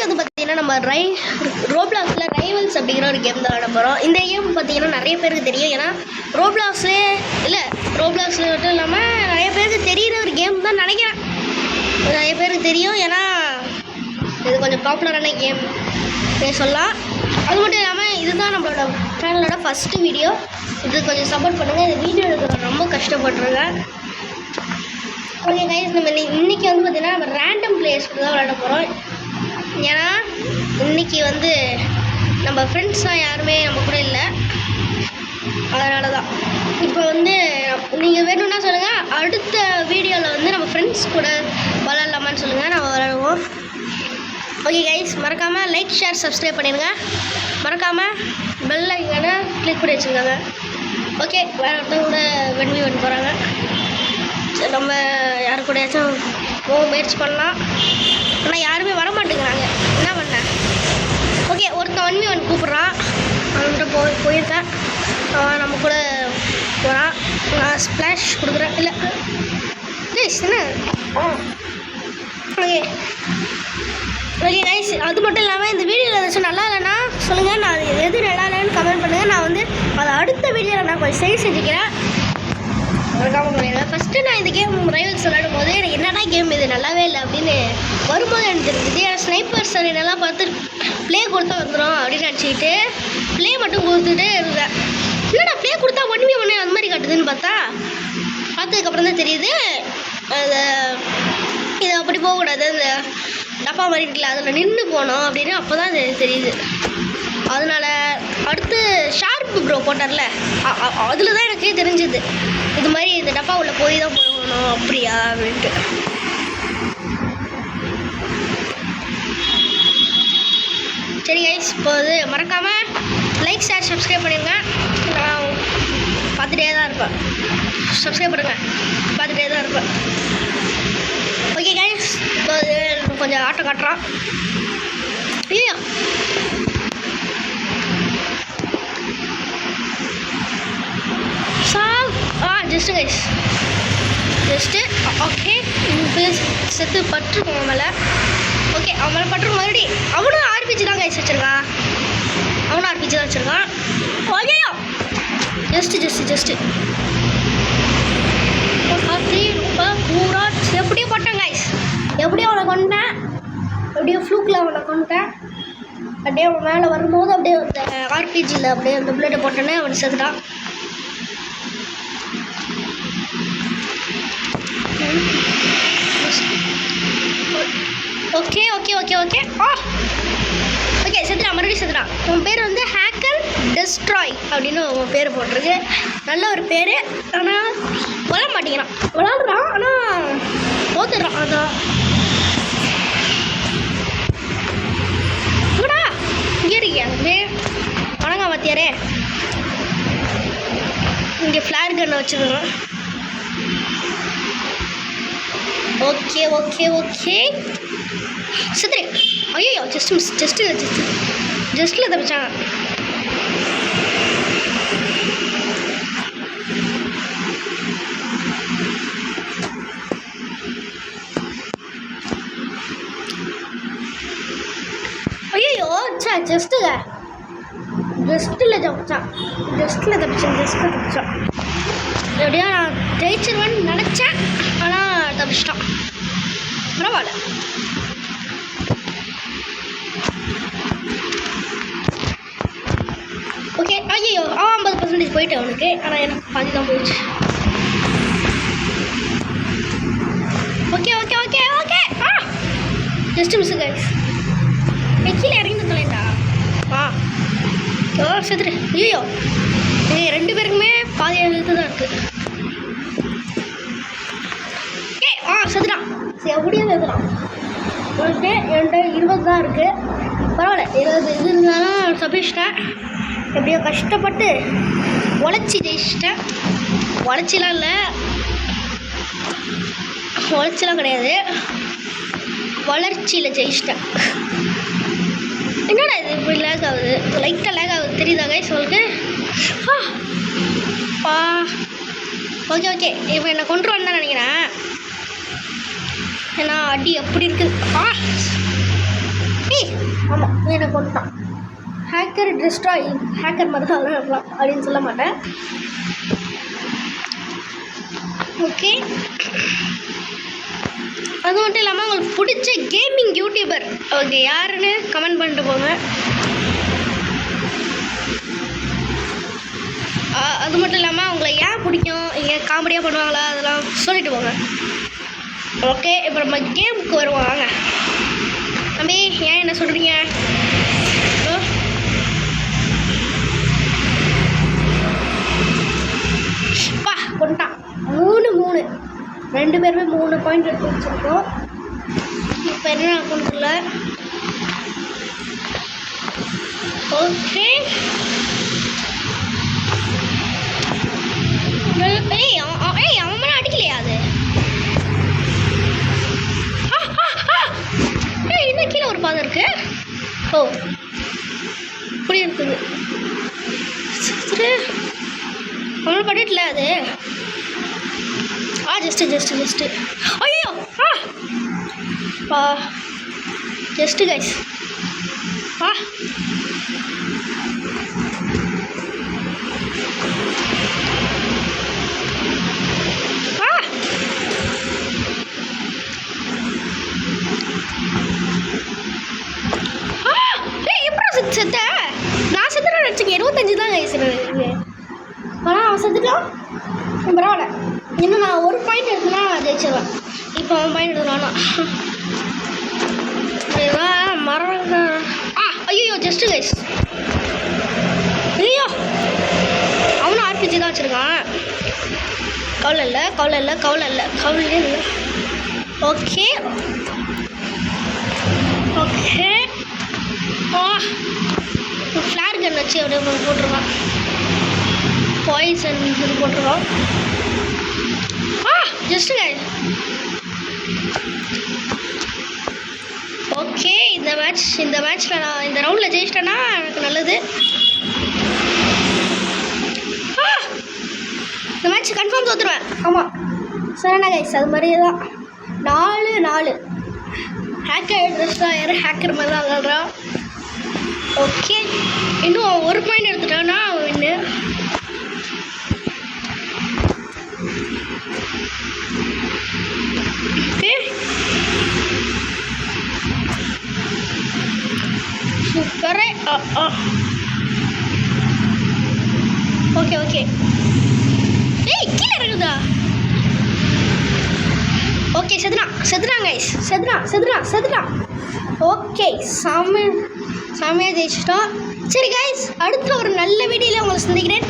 வந்து பார்த்தீங்கன்னா நம்ம ரோப்ளாக்ஸில் ரைவல்ஸ் அப்படிங்கிற ஒரு கேம் தான் விளாட போகிறோம். இந்த கேம் பார்த்தீங்கன்னா நிறைய பேருக்கு தெரியும். ஏன்னா ரோப்ளாக்ஸில் மட்டும் இல்லாமல் நிறைய பேருக்கு தெரியிற ஒரு கேம் தான் நினைக்கிறேன். நிறைய பேருக்கு தெரியும். ஏன்னா இது கொஞ்சம் பாப்புலரான கேம் சொல்லலாம். அது மட்டும் இல்லாமல் இதுதான் நம்மளோட சேனலோட ஃபஸ்ட்டு வீடியோ. இது கொஞ்சம் சப்போர்ட் பண்ணுங்கள். இந்த வீடியோ எடுக்க ரொம்ப கஷ்டப்பட்டுருக்கேன். ஓகே கைஸ், நம்ம இன்றைக்கி வந்து பார்த்திங்கன்னா நம்ம ரேண்டம் பிளேயர்ஸ் தான் விளையாட போகிறோம். ஏன்னா இன்றைக்கி வந்து நம்ம ஃப்ரெண்ட்ஸ்லாம் யாருமே நம்ம கூட இல்லை. அதனால தான் இப்போ வந்து நீங்கள் வேணும்னா சொல்லுங்கள். அடுத்த வீடியோவில் வந்து நம்ம ஃப்ரெண்ட்ஸ் கூட விளாட்லாமான்னு சொல்லுங்கள், நம்ம விளாடுவோம். ஓகே கைஸ், மறக்காமல் லைக் ஷேர் சப்ஸ்கிரைப் பண்ணிடுங்க. மறக்காமல் பெல் ஐக்கானை கிளிக் பண்ணி வச்சுருக்காங்க. ஓகே, வேறு ஒருத்தவங்க கூட வெண்வி பண்ண போகிறாங்க. நம்ம யாரு கூடயாச்சும் முயற்சி பண்ணலாம். ஆனால் யாருமே வர மாட்டேங்கிறாங்க. என்ன பண்ணேன்? ஓகே, ஒருத்தன் 1v1 கூப்பிட்றான். அவன்கிட்ட போயிருக்கேன். அவன் நம்ம கூட போகிறான். நான் ஸ்ப்ளாஷ் கொடுக்குறேன். இல்லை கைஸ், என்ன ஓகே ஓகே கைஸ், அது மட்டும் இல்லாமல் இந்த வீடியோவில் ஏதாச்சும் நல்லா இல்லைன்னா சொல்லுங்கள். நான் எது நல்லா இல்லைன்னு கமெண்ட் பண்ணுங்கள். நான் வந்து அதை அடுத்த வீடியோவில் நான் கொஞ்சம் செஞ்சுக்கிறேன். மறக்காமல் பண்ணிடுவேன். ஃபஸ்ட்டு நான் இந்த கேம் ரைவல்ஸ் விளையாடும் போது எனக்கு என்னடா கேம் இது நல்லாவே இல்லை அப்படின்னு வரும்போது எனக்கு தெரிஞ்சுது. ஏன்னா ஸ்னைப்பர் சார் என்னெல்லாம் பார்த்து ப்ளே கொடுத்தா வந்துடும் அப்படின்னு நினச்சிக்கிட்டு ப்ளே மட்டும் கொடுத்துட்டே இருந்தேன். இல்லைடா ப்ளே கொடுத்தா 1v1 அந்த மாதிரி காட்டுதுன்னு பார்த்ததுக்கப்புறம் தான் தெரியுது இது அப்படி போகக்கூடாது. அந்த டப்பா மாதிரி இருக்குல்ல, அதில் நின்று போனோம் அப்படின்னு அப்போ தான் தெரியுது. அதனால் அடுத்து ஷார்ப்பு ப்ரோ போட்டார்ல, அதில் தான் எனக்கே தெரிஞ்சுது இது மாதிரி இந்த டப்பா உள்ள போய் தான் போகணும் அப்படியா அப்படின்ட்டு. சரி கைஸ், இப்போ அது மறக்காமல் லைக் ஷேர் சப்ஸ்கிரைப் பண்ணிடுங்க. நான் பார்த்துட்டே தான் இருப்பேன். சப்ஸ்கிரைப் பண்ணுங்கள், பார்த்துட்டே தான் இருப்பேன். ஓகே கைஸ், இப்போ அது கொஞ்சம் ஆட்டம் காட்டுறான். ஐயோ ஜஸ்ட்டு கைஸ், ஜஸ்ட்டு ஓகே. செத்து பட்டுருக்கோம் அவன் மேலே. ஓகே, அவன் மேலே பட்டுருக்கும். மறுபடி அவனும் ஆர்பிஜி தான் கைஸ் வச்சுருக்கான். ஐயோ ஜஸ்ட்டு பூரா எப்படியோ போட்டேன் கைஸ். எப்படியோ அவனை கொண்டேன். எப்படியோ ஃப்ளூக்கில் அவனை கொண்டேன். அப்படியே அவன் மேலே வரும்போது அப்படியே அந்த ஆர்பிஜியில் அப்படியே அந்த புல்லட்டை போட்டோன்னே அவனை செத்துட்டான். Okay okay okay okay okay செத்துறான். மறுபடியும் செத்துறான். உன் பேர் வந்து ஹேக்கர் டெஸ்ட்ராய் அப்படின்னு உன் பேர் போட்டிருக்கு. நல்ல ஒரு பேர். ஆனால் விளாட மாட்டேங்கிறான். விளாடுறான் ஆனால் தோத்துடுறான். அதான் கூடா இங்கே இருக்கியா அப்படியே வணங்க மாத்தியாரே. இங்கே ஃப்ளார் கன்னை வச்சுருக்கோம். ஓகே ஓகே ஓகே செத்துரு. ஐயோ ஜஸ்ட்டில் தப்பிச்சாங்க. ஐயோ ஜஸ்ட்டில் தப்பிச்சான். எப்படியா நான் ஜெயிச்சிருவேன்னு நினச்சேன். ஆனால் தப்பிச்சிட்டான். பரவாயில்ல. ஓகே ஐயோ, 50% போயிட்டு அவனுக்கு. ஆனால் எனக்கு பாதி தான் போயிடுச்சு. Okay okay okay okay just miss guys. கீழே இறங்கி தொலைண்டா. செத்துரு. ஐயோ, ரெண்டு பேருக்குமே பாதி எழுத்து தான் இருக்குது. செத்துட்டான். சரி, அப்படியே செத்துட்டான். உனக்கு என்கிட்ட 20 தான் இருக்குது. பரவாயில்ல, 20 இது இருந்தாலும் தப்பிச்சிட்டேன். எப்படியோ கஷ்டப்பட்டு உழைச்சி ஜெயிச்சிட்டேன். உழைச்சிலாம் கிடையாது, வளர்ச்சியில் ஜெயிச்சிட்டேன். என்னடா இது இப்படி லேக் ஆகுது? லைட்டாக லேக் ஆகுது, தெரியுதா கைஸ் உங்களுக்கு? ஓகே ஓகே, இப்போ என்னை கொண்டு வந்தேன்னு நினைக்கிறேன். ஏன்னா அடி அப்படி இருக்குது. ஏய் ஆமாம் என்னை கொண்டுட்டான். ஹேக்கர் டிஸ்ட்ராய், ஹேக்கர் மாதிரி தான் அதெல்லாம் இருக்கலாம் அப்படின்னு சொல்ல மாட்டேன். ஓகே, அது மட்டும் இல்லாமல் உங்களுக்கு பிடிச்ச கேமிங் யூடியூபர் ஓகே யாருன்னு கமெண்ட் பண்ணிட்டு போங்க. அது மட்டும் இல்லாமல் அவங்கள ஏன் பிடிக்கும், இங்கே காமெடியாக பண்ணுவாங்களா அதெல்லாம் சொல்லிட்டு போங்க. ஓகே, இப்போ நம்ம கேமுக்கு வருவோம். வாங்க தம்பி, ஏன் என்ன சொல்கிறீங்க? பா கொண்டான் 3 2 பேருமே 3 பாயிண்ட் எடுத்து வச்சுருக்கோம். இப்போ என்ன அக்கௌண்ட்டில் ஓகே. ஏய் அவன் மேலே அடிக்கலையா அது? இன்னும் கீழே ஒரு பாதை இருக்கு. ஓ இப்படி இருக்குது. அவனை பண்ணிட்டல அது. ஜஸ்ட்டு ஐயோ ஜஸ்ட்டு கைஸ் செத்த நான் செத்துறேன் நினச்சிங்க. 25 தான் கைஸ் இருக்குது. ஆனால் அவன் செத்துட்டான். பரவாயில்ல, இன்னும் நான் 1 பாயிண்ட் எடுத்துனா ஜெயிச்சிடுவேன். இப்போ அவன் பாயிண்ட் எடுத்துனானா மரம். ஐயோ ஜஸ்ட்டு கைஸ். ஐயோ அவனும் ஆர்பிஜி தான் வச்சுருக்கான். கவலை இல்லை. ஓகே ஃப்ளார் கன் வச்சு அப்படியே போட்டிருக்கான். பாய்சன் இது போட்டிருக்கோம். Just guys. ஓகே, இந்த மேட்ச்சில் நான் இந்த ரவுண்டில் ஜெயிச்சிட்டேன்னா எனக்கு நல்லது. இந்த மேட்ச் கன்ஃபார்ம் தோற்றுருவேன். ஆமாம் சரிண்ணா கைஸ், அது மாதிரியே தான். 4 ஹேக்கர் ட்ரெஸ்ஸாக யாரும் ஹேக்கர் மாதிரி தான் விளாட்றான். ஓகே, இன்னும் 1 பாயிண்ட் எடுத்துட்டான்னா அவன் வின்னு. ஓகே சூப்பரே. ஓகே ஏய் கீழே இருக்குதா? ஓகே செதுறான் கைஸ். செதுறான். ஓகே செம்மையாக ஜெயிச்சிட்டோம். சரி கைஸ், அடுத்த ஒரு நல்ல வீடியோவில் உங்களை சந்திக்கிறேன்.